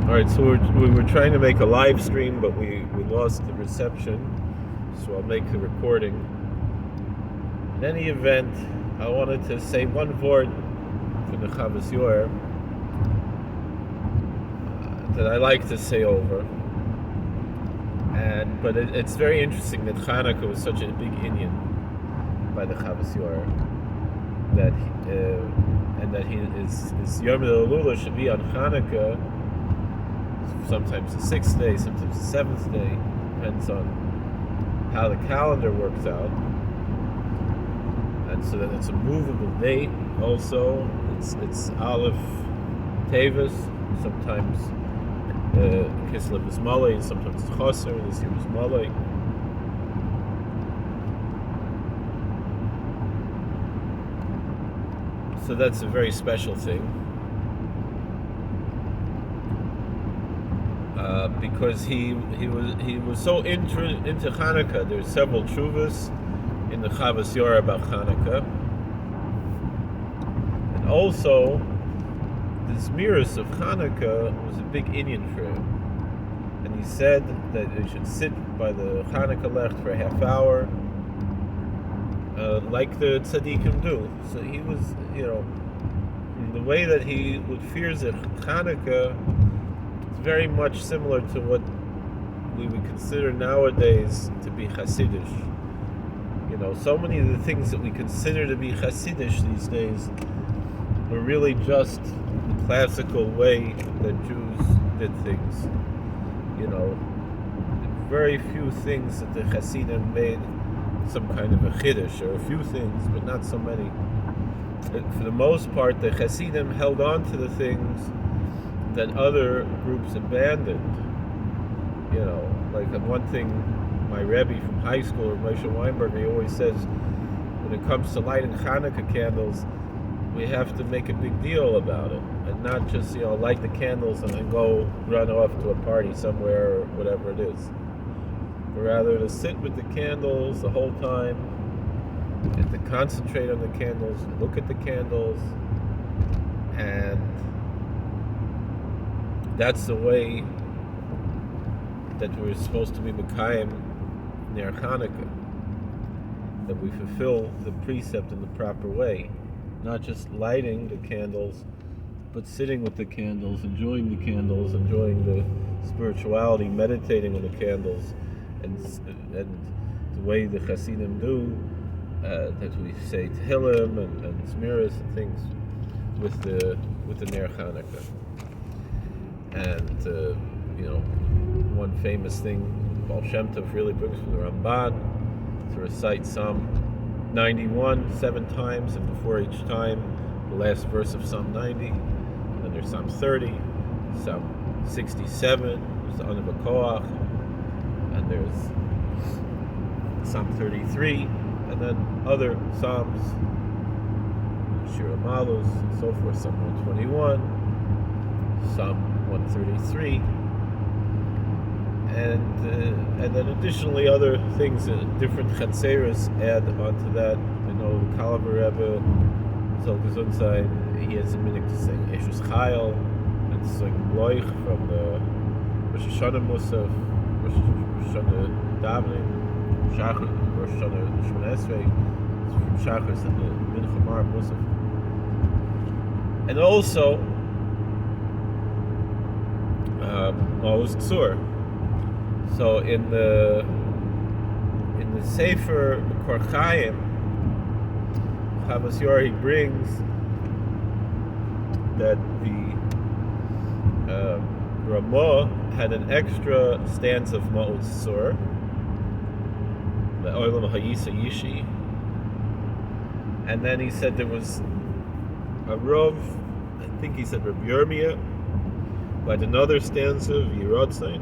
All right, so we were trying to make a live stream, but we lost the reception, so I'll make the recording. In any event, I wanted to say one word from the Chavos Yair that I like to say over. But it's very interesting that Hanukkah was such a big inyan by the Chavos Yair that his Yom Elul should be on Hanukkah. Sometimes the 6th day, sometimes the 7th day, depends on how the calendar works out. And so then it's a movable date. Also, it's Aleph Tevis. Sometimes Kislev is Malay, and sometimes it's Chaser. This year is Malay. So that's a very special thing. Because he was so into Hanukkah. There's several tshuvas in the Chavos Yair about Hanukkah, and also the Zmiris of Hanukkah was a big inyan for him. And he said that he should sit by the Hanukkah lech for a half hour, like the tzaddikim do. So he was, the way that he would fear Hanukkah. Very much similar to what we would consider nowadays to be Hasidish. So many of the things that we consider to be Hasidish these days were really just the classical way that Jews did things. Very few things that the Hasidim made some kind of a Chiddush, or a few things, but not so many. For the most part, the Hasidim held on to the things that other groups abandoned. Like one thing my Rebbe from high school, Moshe Weinberg, he always says, when it comes to lighting Hanukkah candles, we have to make a big deal about it, and not just light the candles and then go run off to a party somewhere or whatever it is. But rather to sit with the candles the whole time and to concentrate on the candles and look at the candles, and that's the way that we're supposed to be Mekayim near Hanukkah, that we fulfill the precept in the proper way, not just lighting the candles, but sitting with the candles, enjoying the candles, enjoying the spirituality, meditating on the candles, and the way the Hasidim do, that we say Tehillim and Zmiris and things with the Ner Hanukkah. And one famous thing Baal Shem Tov really brings from the Ramban, to recite Psalm 91 7 times, and before each time the last verse of Psalm 90. And then there's Psalm 30, Psalm 67, there's the Anu B'Koach, and there's Psalm 33, and then other Psalms, Shir Malus, and so forth, Psalm 121, Psalm 133, and then additionally other things, different chatzeros add onto that. The Kalavar Rebbe, Zal Gesund Sein, he has a minute to sing Eshus Chayil, and to sing Loich from the Rosh Hashanah Musaf, Rosh Hashanah Davening, Shachar, Rosh Hashanah Shemon Esrei, from Shachar and the Mincha Mar Musaf, and also Maoz Tzur. So in the Sefer Kor Chaim, Chavos Yair, he brings that the Ramah had an extra stanza of Maoz Tzur, the Olam Hayisa Yishi, and then he said there was a Rav, I think he said Rav Yirmiyah, by another stanza of yartzeit,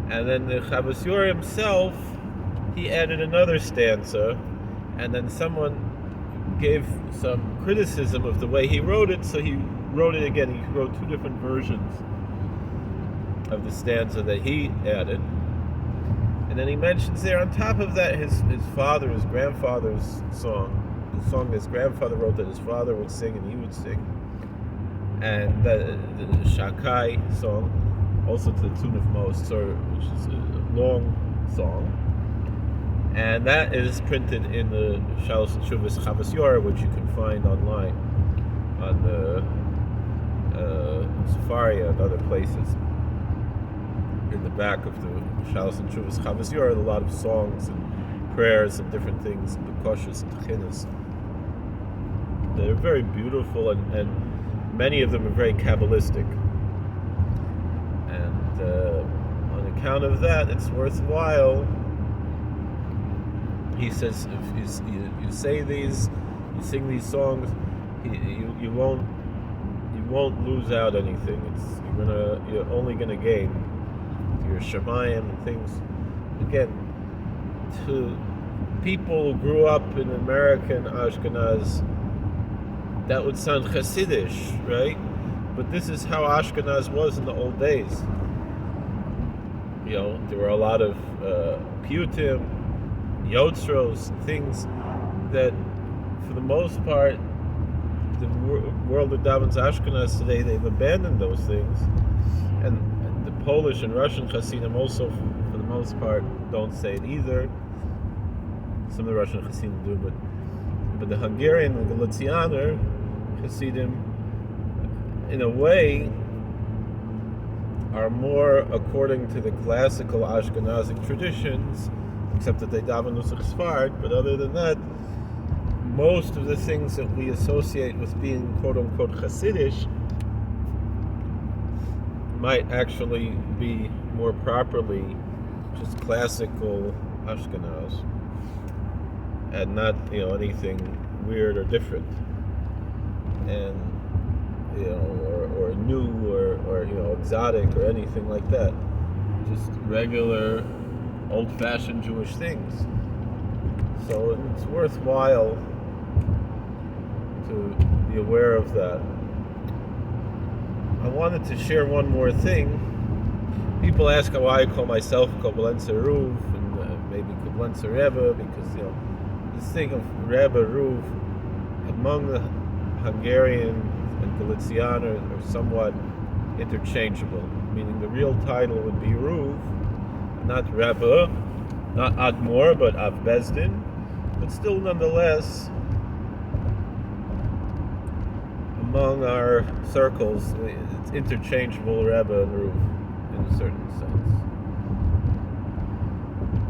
and then the Chavos Yair himself, he added another stanza, and then someone gave some criticism of the way he wrote it, so he wrote it again. He wrote two different versions of the stanza that he added, and then he mentions there on top of that his grandfather's song, the song his grandfather wrote that his father would sing and he would sing. and the Shakai song, also to the tune of Most, which is a long song, and that is printed in the Chavos Yair, which you can find online on the Safari and other places. In the back of the Chavos Yair are a lot of songs and prayers and different things, and Bekoshos and Techinas. They're very beautiful, and many of them are very Kabbalistic. And on account of that, it's worthwhile. He says, if you say these, you sing these songs, you won't lose out anything. You're only gonna gain your Shemayim and things. Again, to people who grew up in America and Ashkenaz, that would sound Hasidish, right? But this is how Ashkenaz was in the old days. There were a lot of piyutim, yotzros, things that, for the most part, the world of Davins Ashkenaz today, they've abandoned those things. And the Polish and Russian Hasidim also, for the most part, don't say it either. Some of the Russian Hasidim do, but the Hungarian and Galicianer Hasidim, in a way, are more according to the classical Ashkenazic traditions, except that they daven nusach Sfard. But other than that, most of the things that we associate with being quote-unquote Hasidish might actually be more properly just classical Ashkenaz, and not anything weird or different, and or new or exotic or anything like that. Just regular old-fashioned Jewish things. So it's worthwhile to be aware of that. I wanted to share one more thing. People ask why I call myself Koblenzer Ruv and maybe Koblenzer Rebbe, because this thing of Rebbe Ruv among the Hungarian and Galicianer are somewhat interchangeable. Meaning the real title would be Ruv, not Rebbe, not Admor, but Av Bezdin, but still nonetheless, among our circles, it's interchangeable Rebbe and Ruv in a certain sense.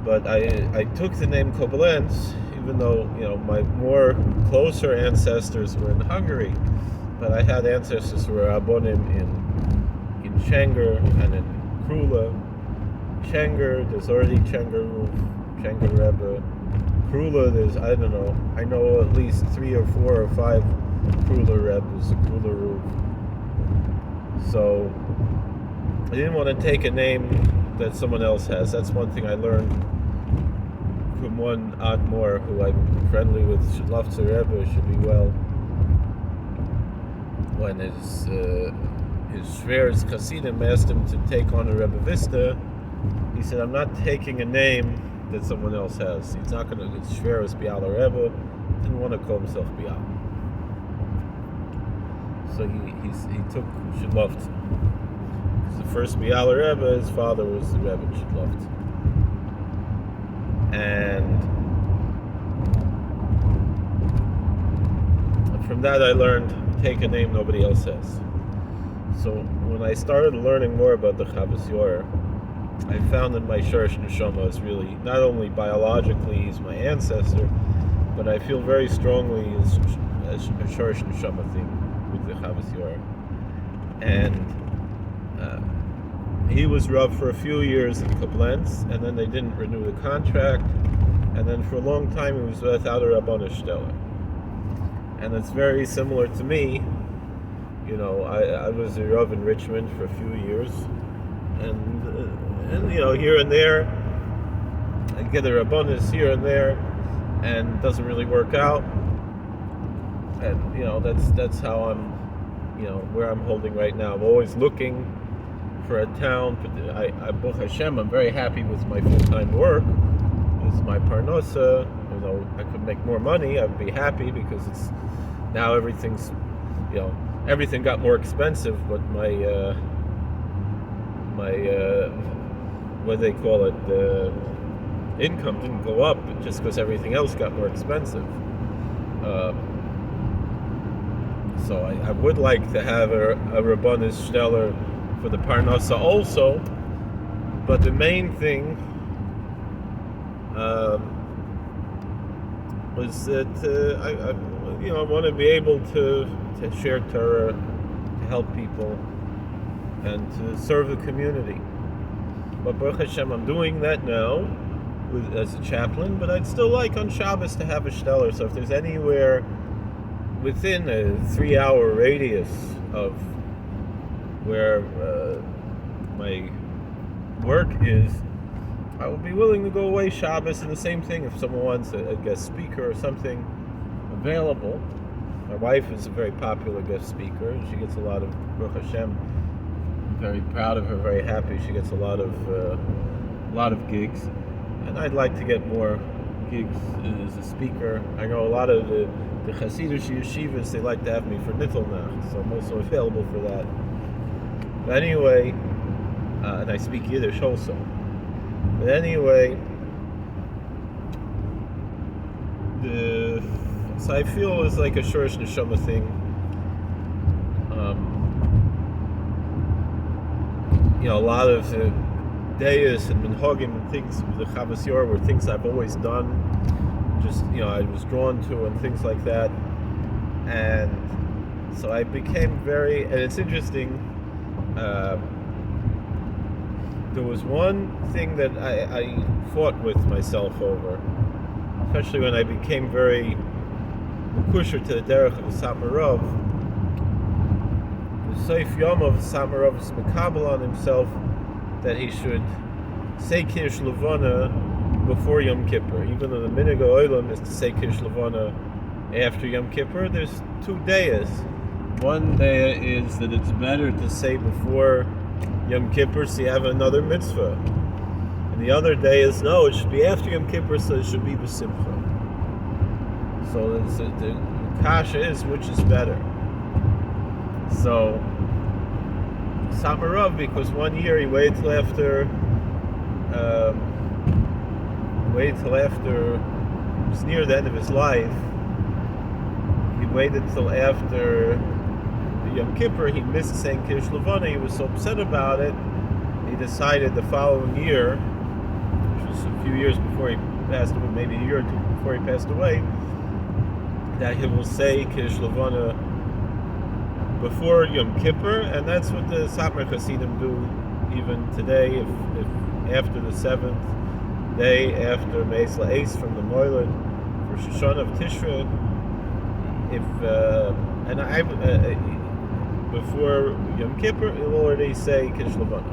But I took the name Koblenz, even though my more closer ancestors were in Hungary, but I had ancestors who were Abonim in Chenger and in Krula. Chenger, there's already Chenger Ruv, Chenger Rebbe. Krula, I know at least 3 or 4 or 5 Krula Rebbes, a Krula Ruv. So I didn't want to take a name that someone else has. That's one thing I learned from one Admor who I'm friendly with, Shadlovtzer Rebbe, should be well. When his Shver's Hasidim asked him to take on a Rebbe Vista, he said, I'm not taking a name that someone else has. He's not going to, it's Shver's Bial Rebbe, didn't want to call himself Bial. So he took Shadlovtzer. The first Bial Rebbe, his father was the Rebbe Shadlovtzer. And from that I learned, take a name nobody else has. So when I started learning more about the Chavos Yair, I found that my Shorish Neshama is really, not only biologically he's my ancestor, but I feel very strongly as a Shorish Neshama thing with the Chavos Yair. And he was Rav for a few years in Koblenz, and then they didn't renew the contract, and then for a long time he was without a Rabbanish Stellar. And it's very similar to me. I was a Rav in Richmond for a few years, and here and there I get a Rabbanis here and there, and it doesn't really work out. And that's how I'm, where I'm holding right now. I'm always looking for a town. Baruch Hashem, I'm very happy with my full-time work. It's my parnosa. I could make more money, I'd be happy, because it's now everything's, everything got more expensive, but my what do they call it, income didn't go up just because everything else got more expensive. So I would like to have a Rabbanis Steller for the Parnasa also, but the main thing was that I want to be able to share Torah, to help people, and to serve the community. But Baruch Hashem, I'm doing that now as a chaplain, but I'd still like on Shabbos to have a Steller. So if there's anywhere within a 3-hour radius of where my work is, I will be willing to go away Shabbos. And the same thing if someone wants a guest speaker or something available. My wife is a very popular guest speaker. She gets a lot of, Baruch Hashem, I'm very proud of her, very happy. She gets a lot of gigs, and I'd like to get more gigs as a speaker. I know a lot of the Hasidic yeshivas, they like to have me for Nittelnacht, so I'm also available for that. But anyway, and I speak Yiddish also. But anyway, so I feel it's like a Shorish Neshama thing. A lot of the Deis and Minhagim and things, the Chavos Yair, were things I've always done. Just, I was drawn to and things like that. And so I became and it's interesting, there was one thing that I fought with myself over, especially when I became very kusher to the derech of the Samarov. The Seif Yom of Samarov is Mekabel on himself that he should say Kiddush Levana before Yom Kippur. Even though the Minhag Olam is to say Kiddush Levana after Yom Kippur, there's 2 days. One day is that it's better to say before Yom Kippur so you have another mitzvah. And the other day is, no, it should be after Yom Kippur, so it should be b'simcha. So the kasha is, which is better? So Samarov, because one year he waited till after it was near the end of his life. He waited till after the Yom Kippur. He missed saying Kiddush Levana. He was so upset about it, he decided the following year, which was a few years before he passed away, maybe a year or 2 before he passed away, that he will say Kiddush Levana before Yom Kippur, and that's what the Satmar Hasidim do even today. If after the 7th day after Meis La'es from the Moilad for Shoshana of Tishra, before Yom Kippur, he'll already say Kiddush Levana.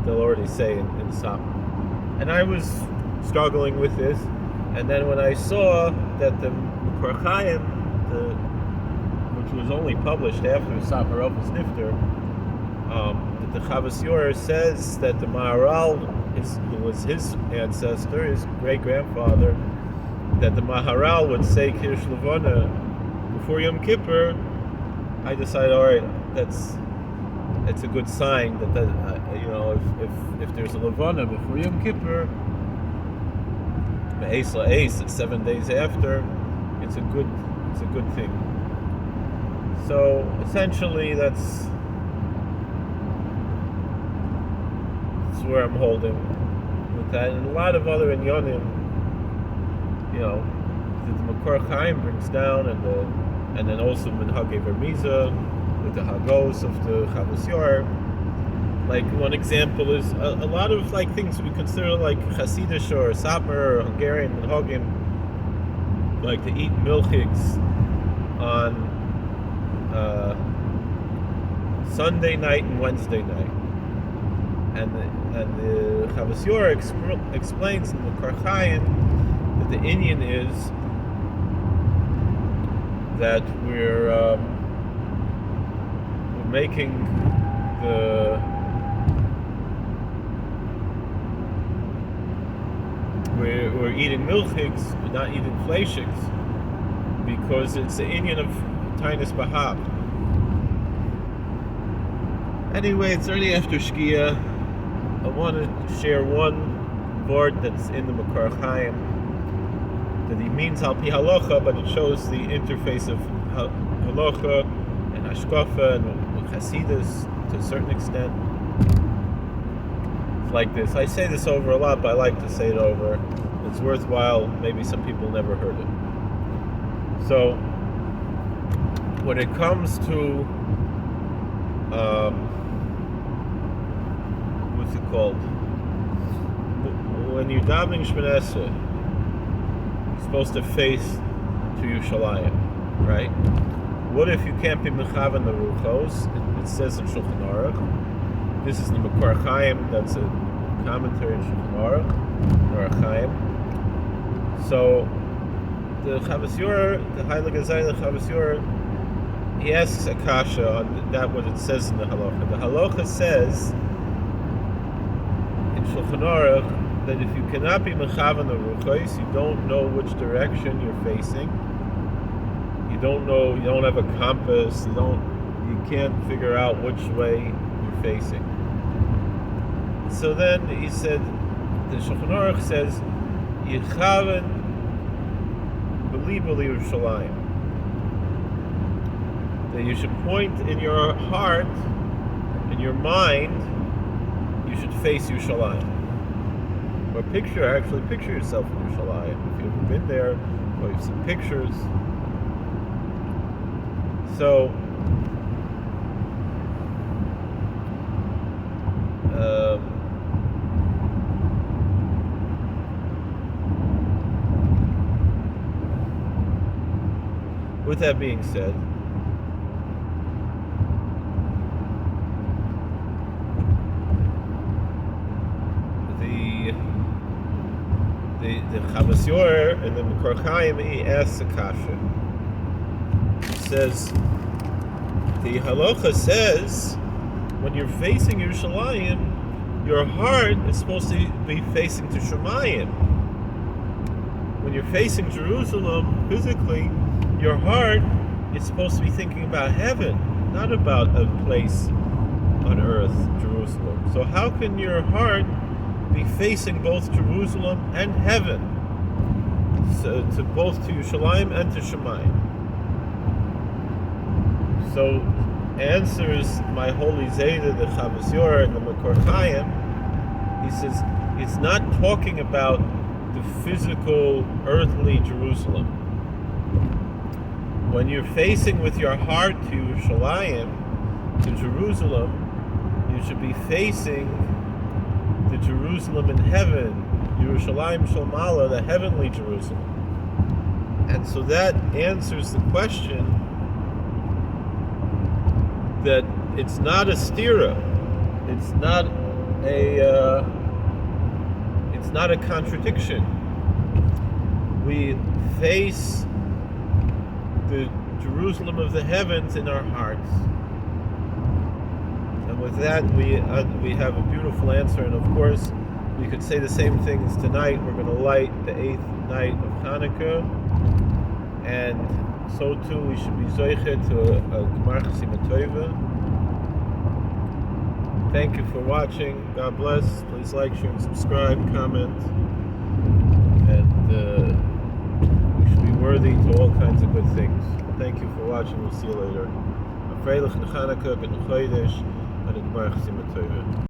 They'll already say in Satmar. And I was struggling with this, and then when I saw that the Makor Chaim, which was only published after Samarov was nifter, that the Chavos Yair says that the Maharal, who was his ancestor, his great-grandfather, that the Maharal would say Kiddush Levana before Yom Kippur, I decided, all right, it's a good sign that if there's a Levana before Yom Kippur, Me'es La'es, it's 7 days after, it's a good thing. So essentially, that's where I'm holding with that, and a lot of other inyonim, that the Makor Chaim brings down, and then also Minhagei Vermiza with the Hagos of the Chavos Yair. Like one example is a lot of like things we consider like Hasidish or Satmar or Hungarian Minhagim, like to eat milchigs on Sunday night and Wednesday night, and the Chavos Yair explains in the Makor Chaim that the inyan is that we're making we're eating milchigs, we're not eating fleishigs, because it's the inyan of Tainus Bahab. Anyway, it's already after Shkia. I want to share one word that's in the Makar Chaim that he means Al Pi Halacha, but it shows the interface of Halacha and Hashkafa and Hasidus to a certain extent. It's like this. I say this over a lot, but I like to say it over. It's worthwhile. Maybe some people never heard it. So, when it comes to what's it called? When you're davening Shemona Esrei, you're supposed to face to Yerushalayim, right? What if you can't be mechavan the ruchos? It says in Shulchan Aruch. This is the Makar Chaim. That's a commentary in Shulchan Aruch, Makar Chaim. So the Chavos Yair, the Heilige Zayin, the Chavos Yair, he asks Akasha on that what it says in the halacha. The halacha says in Shulchan Aruch that if you cannot be mechavan the ruchos, you don't know which direction you're facing. You don't know. You don't have a compass. You can't figure out which way you're facing. So then he said, the Shulchan Aruch says, Yechaven b'libo Yerushalayim. That you should point in your heart, in your mind, you should face Yerushalayim. Or picture yourself in Yerushalayim. If you've ever been there, or you've seen pictures. So, with that being said, the Chavos Yair and the Makar Chaim, he asks Akasha. He says, the halacha says, when you're facing Yerushalayim, your heart is supposed to be facing to Shemayim. When you're facing Jerusalem physically, your heart is supposed to be thinking about heaven, not about a place on earth, Jerusalem. So how can your heart be facing both Jerusalem and heaven? So to both to Yerushalayim and to Shemayim. So answers my holy Zayda, the Chavos Yair and the Makar Chaim. He says it's not talking about the physical, earthly Jerusalem. When you're facing with your heart to Yerushalayim, to Jerusalem, you should be facing the Jerusalem in heaven, Yerushalayim Shalmala, the heavenly Jerusalem. And so that answers the question that it's not a stira, it's not a contradiction. We face the Jerusalem of the heavens in our hearts, and with that we have a beautiful answer. And of course, we could say the same things tonight. We're going to light the 8th night of Hanukkah, and so too we should be zoichet to a Gemar Chasima Tova. Thank you for watching. God bless. Please like, share, and subscribe, comment, and we should be worthy to all kinds of good things. Thank you for watching. We'll see you later. A freilich Hanukkah, ben Chodesh, and a Gemar Chasima Tova.